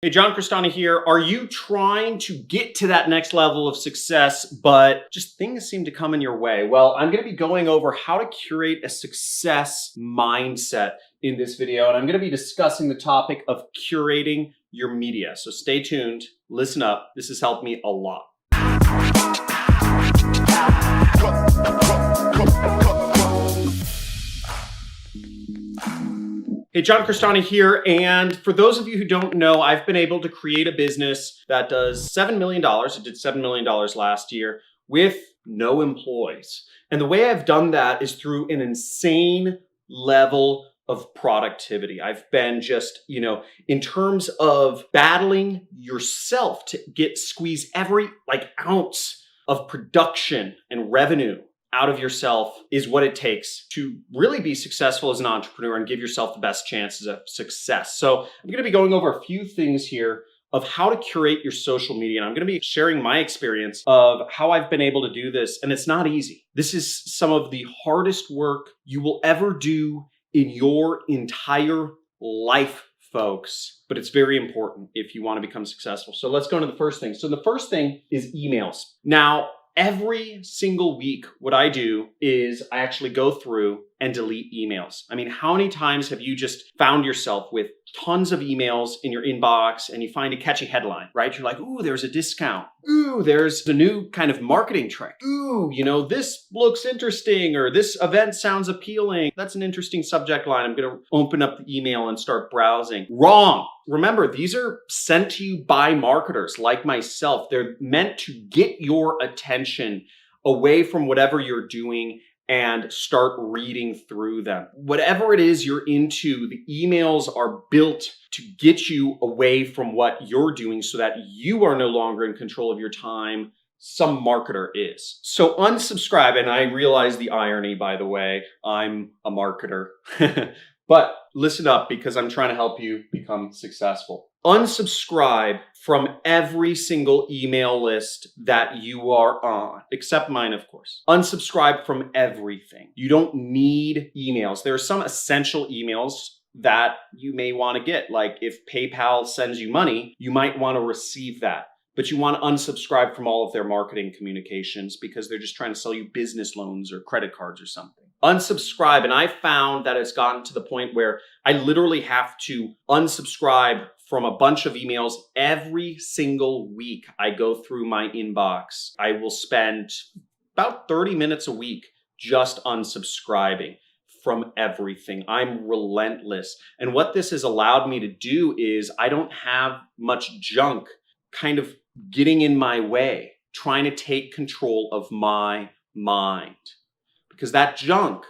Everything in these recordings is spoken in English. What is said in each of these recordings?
Hey, John Cristani here. Are you trying to get to that next level of success, but just things seem to come in your way? Well, I'm going to be going over how to curate a success mindset in this video, and I'm going to be discussing the topic of curating your media. So stay tuned, listen up. This has helped me a lot. Hey, John Cristani here, and for those of you who don't know, I've been able to create a business that does $7 million. It did $7 million last year with no employees. And the way I've done that is through an insane level of productivity. I've been just, in terms of battling yourself to squeeze every ounce of production and revenue out of yourself is what it takes to really be successful as an entrepreneur and give yourself the best chances of success. So I'm going to be going over a few things here of how to curate your social media. And I'm going to be sharing my experience of how I've been able to do this. And it's not easy. This is some of the hardest work you will ever do in your entire life, folks. But it's very important if you want to become successful. So let's go into the first thing. So the first thing is emails. Now, every single week, what I do is I actually go through and delete emails. I mean, how many times have you just found yourself with tons of emails in your inbox and you find a catchy headline, right? You're like, ooh, there's a discount. Ooh, there's a new kind of marketing trick. Ooh, this looks interesting, or this event sounds appealing. That's an interesting subject line. I'm going to open up the email and start browsing. Wrong. Remember, these are sent to you by marketers like myself. They're meant to get your attention away from whatever you're doing and start reading through them. Whatever it is you're into, the emails are built to get you away from what you're doing so that you are no longer in control of your time. Some marketer is. So unsubscribe, and I realize the irony, by the way, I'm a marketer. But listen up, because I'm trying to help you become successful. Unsubscribe from every single email list that you are on, except mine, of course. Unsubscribe from everything. You don't need emails. There are some essential emails that you may want to get. Like if PayPal sends you money, you might want to receive that. But you want to unsubscribe from all of their marketing communications because they're just trying to sell you business loans or credit cards or something. Unsubscribe. And I found that it's gotten to the point where I literally have to unsubscribe from a bunch of emails every single week. I go through my inbox. I will spend about 30 minutes a week just unsubscribing from everything. I'm relentless. And what this has allowed me to do is I don't have much junk kind of getting in my way, trying to take control of my mind. Because that junk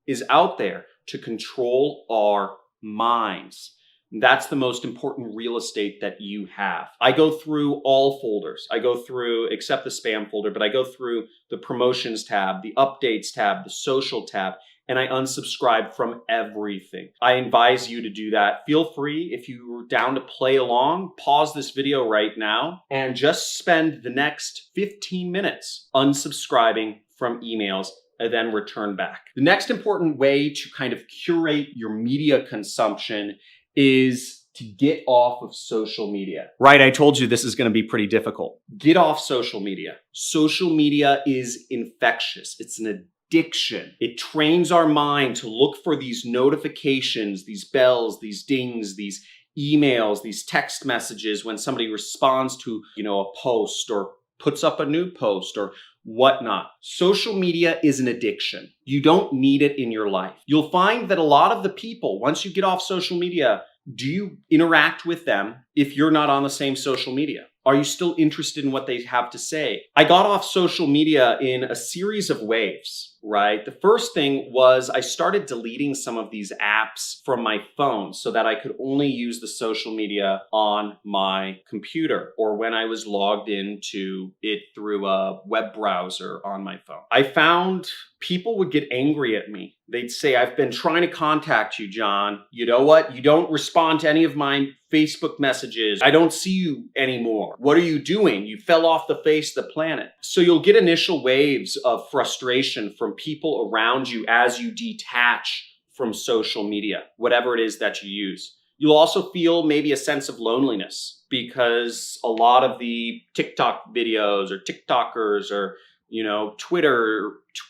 is out there to control our minds. That's the most important real estate that you have. I go through all folders. I go through, except the spam folder, but I go through the promotions tab, the updates tab, the social tab, and I unsubscribe from everything. I advise you to do that. Feel free, if you're down to play along, pause this video right now and just spend the next 15 minutes unsubscribing from emails and then return back. The next important way to kind of curate your media consumption is to get off of social media. Right, I told you this is going to be pretty difficult. Get off social media. Social media is infectious. It's an addiction. It trains our mind to look for these notifications, these bells, these dings, these emails, these text messages when somebody responds to, a post or puts up a new post or whatnot. Social media is an addiction. You don't need it in your life. You'll find that a lot of the people, once you get off social media, do you interact with them if you're not on the same social media? Are you still interested in what they have to say? I got off social media in a series of waves, right? The first thing was I started deleting some of these apps from my phone so that I could only use the social media on my computer or when I was logged into it through a web browser on my phone. I found people would get angry at me. They'd say, I've been trying to contact you, John. You know what? You don't respond to any of my Facebook messages. I don't see you anymore. What are you doing? You fell off the face of the planet. So you'll get initial waves of frustration from people around you as you detach from social media, whatever it is that you use. You'll also feel maybe a sense of loneliness because a lot of the TikTok videos or TikTokers or,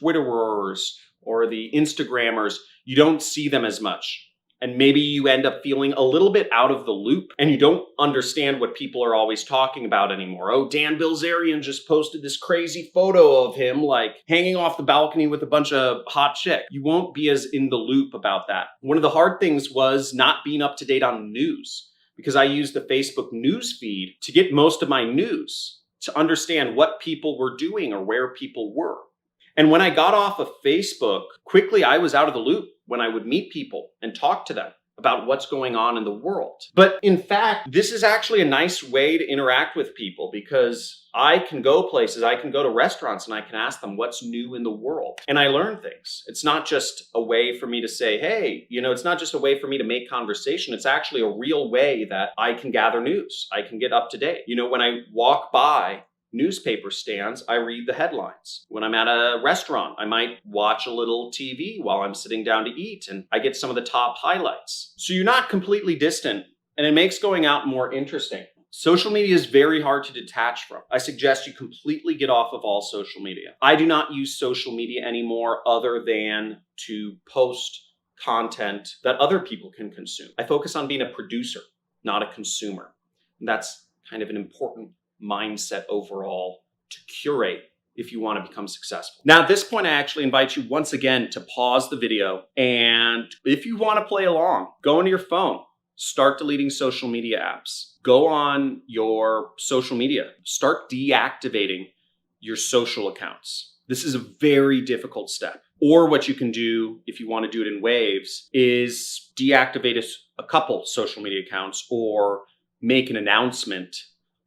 Twitterers or the Instagrammers, you don't see them as much. And maybe you end up feeling a little bit out of the loop and you don't understand what people are always talking about anymore. Oh, Dan Bilzerian just posted this crazy photo of him like hanging off the balcony with a bunch of hot chick. You won't be as in the loop about that. One of the hard things was not being up to date on news because I used the Facebook news feed to get most of my news, to understand what people were doing or where people were. And when I got off of Facebook, quickly I was out of the loop when I would meet people and talk to them about what's going on in the world. But in fact, this is actually a nice way to interact with people because I can go places, I can go to restaurants and I can ask them what's new in the world. And I learn things. It's not just a way for me to say, hey, it's not just a way for me to make conversation. It's actually a real way that I can gather news. I can get up to date. When I walk by newspaper stands, I read the headlines. When I'm at a restaurant, I might watch a little TV while I'm sitting down to eat, and I get some of the top highlights. So you're not completely distant, and it makes going out more interesting. Social media is very hard to detach from. I suggest you completely get off of all social media. I do not use social media anymore other than to post content that other people can consume. I focus on being a producer, not a consumer. And that's kind of an important mindset overall to curate if you want to become successful. Now, at this point, I actually invite you once again to pause the video. And if you want to play along, go into your phone, start deleting social media apps, go on your social media, start deactivating your social accounts. This is a very difficult step. Or what you can do if you want to do it in waves is deactivate a couple social media accounts or make an announcement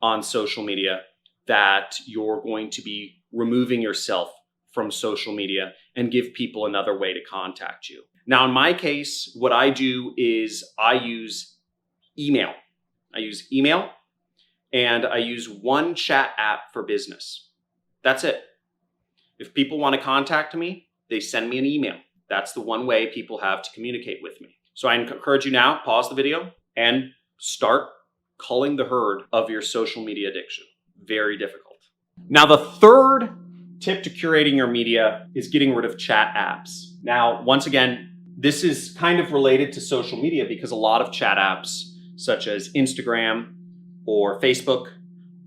on social media that you're going to be removing yourself from social media and give people another way to contact you. Now, in my case, what I do is I use email. I use email and I use one chat app for business. That's it. If people want to contact me, they send me an email. That's the one way people have to communicate with me. So I encourage you now, pause the video and start culling the herd of your social media addiction. Very difficult. Now, the third tip to curating your media is getting rid of chat apps. Now, once again, this is kind of related to social media because a lot of chat apps, such as Instagram or Facebook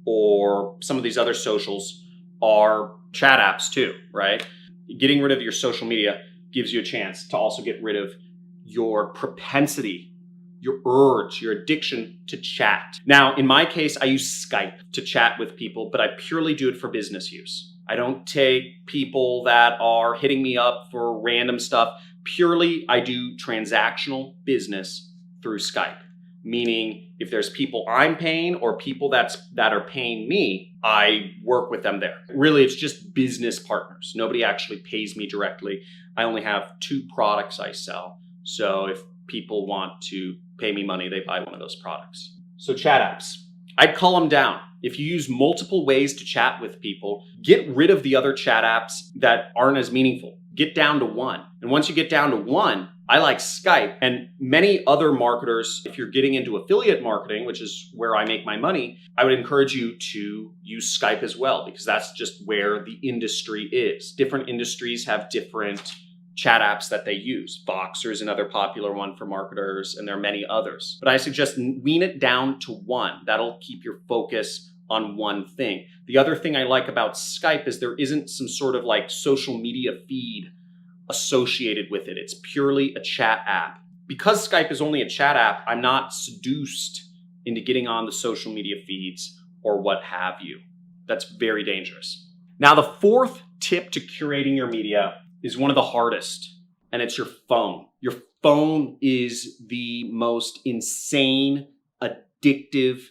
or some of these other socials, are chat apps too, right? Getting rid of your social media gives you a chance to also get rid of your propensity, your urge, your addiction to chat. Now, in my case, I use Skype to chat with people, but I purely do it for business use. I don't take people that are hitting me up for random stuff. Purely, I do transactional business through Skype. Meaning, if there's people I'm paying or people that are paying me, I work with them there. Really, it's just business partners. Nobody actually pays me directly. I only have 2 products I sell. So if people want to pay me money, they buy one of those products. So chat apps, I'd cull them down. If you use multiple ways to chat with people, get rid of the other chat apps that aren't as meaningful. Get down to one. And once you get down to one, I like Skype and many other marketers. If you're getting into affiliate marketing, which is where I make my money, I would encourage you to use Skype as well, because that's just where the industry is. Different industries have different chat apps that they use. Voxer is another popular one for marketers, and there are many others. But I suggest wean it down to one. That'll keep your focus on one thing. The other thing I like about Skype is there isn't some sort of like social media feed associated with it. It's purely a chat app. Because Skype is only a chat app, I'm not seduced into getting on the social media feeds or what have you. That's very dangerous. Now, the fourth tip to curating your media is one of the hardest, and it's your phone. Your phone is the most insane, addictive,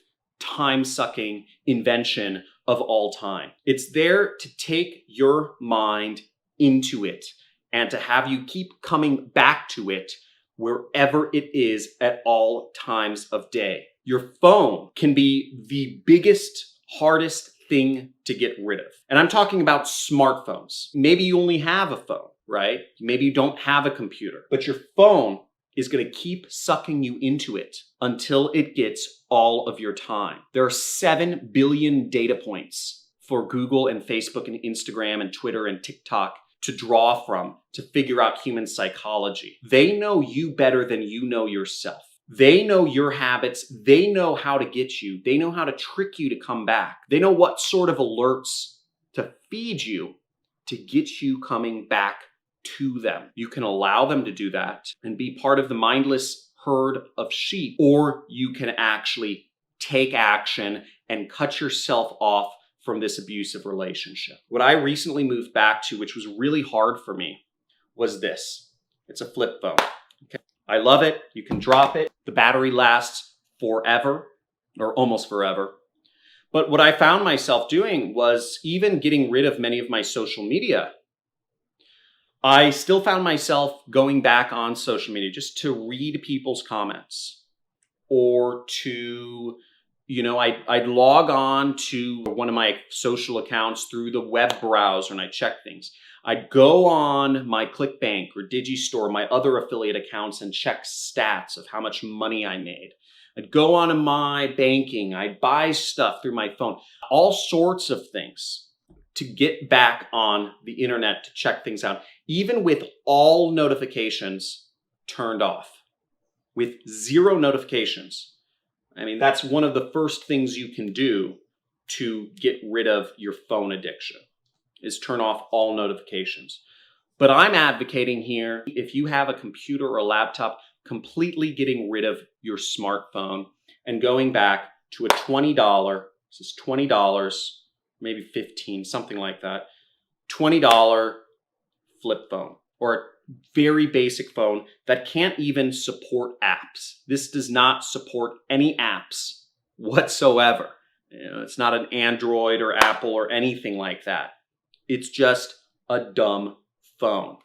time-sucking invention of all time. It's there to take your mind into it and to have you keep coming back to it wherever it is at all times of day. Your phone can be the biggest, hardest thing to get rid of. And I'm talking about smartphones. Maybe you only have a phone, right? Maybe you don't have a computer, but your phone is going to keep sucking you into it until it gets all of your time. There are 7 billion data points for Google and Facebook and Instagram and Twitter and TikTok to draw from to figure out human psychology. They know you better than you know yourself. They know your habits. They know how to get you. They know how to trick you to come back. They know what sort of alerts to feed you to get you coming back to them. You can allow them to do that and be part of the mindless herd of sheep, or you can actually take action and cut yourself off from this abusive relationship. What I recently moved back to, which was really hard for me, was this. It's a flip phone. Okay. I love it. You can drop it. The battery lasts forever, or almost forever. But what I found myself doing was even getting rid of many of my social media. I still found myself going back on social media just to read people's comments or to, I'd log on to one of my social accounts through the web browser and I check things. I'd go on my ClickBank or Digistore, my other affiliate accounts, and check stats of how much money I made. I'd go on to my banking. I'd buy stuff through my phone, all sorts of things to get back on the internet to check things out, even with all notifications turned off, with 0 notifications. I mean, that's one of the first things you can do to get rid of your phone addiction, is turn off all notifications. But I'm advocating here, if you have a computer or a laptop, completely getting rid of your smartphone and going back to a $20, this is $20, maybe 15, something like that, $20 flip phone, or a very basic phone that can't even support apps. This does not support any apps whatsoever. It's not an Android or Apple or anything like that. It's just a dumb phone.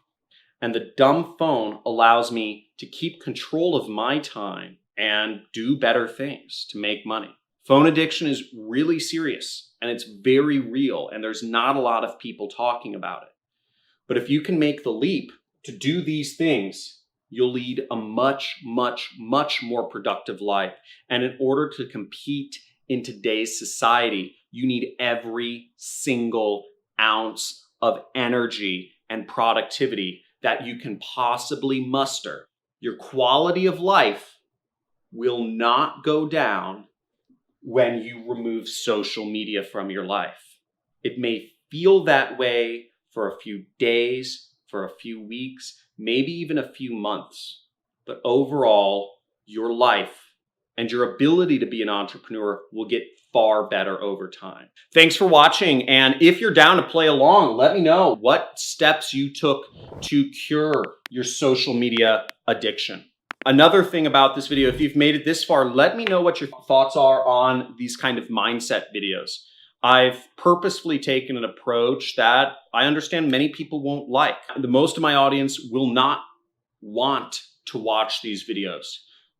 And the dumb phone allows me to keep control of my time and do better things to make money. Phone addiction is really serious and it's very real, and there's not a lot of people talking about it. But if you can make the leap to do these things, you'll lead a much, much, much more productive life. And in order to compete in today's society, you need every single ounce of energy and productivity that you can possibly muster. Your quality of life will not go down when you remove social media from your life. It may feel that way for a few days, for a few weeks, maybe even a few months. But overall, your life and your ability to be an entrepreneur will get far better over time. Thanks for watching. And if you're down to play along, let me know what steps you took to cure your social media addiction. Another thing about this video, if you've made it this far, let me know what your thoughts are on these kind of mindset videos. I've purposefully taken an approach that I understand many people won't like. Most of my audience will not want to watch these videos,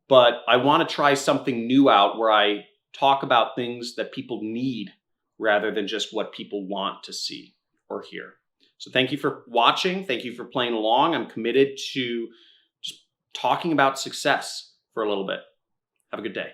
but I want to try something new out where I talk about things that people need rather than just what people want to see or hear. So thank you for watching. Thank you for playing along. I'm committed to just talking about success for a little bit. Have a good day.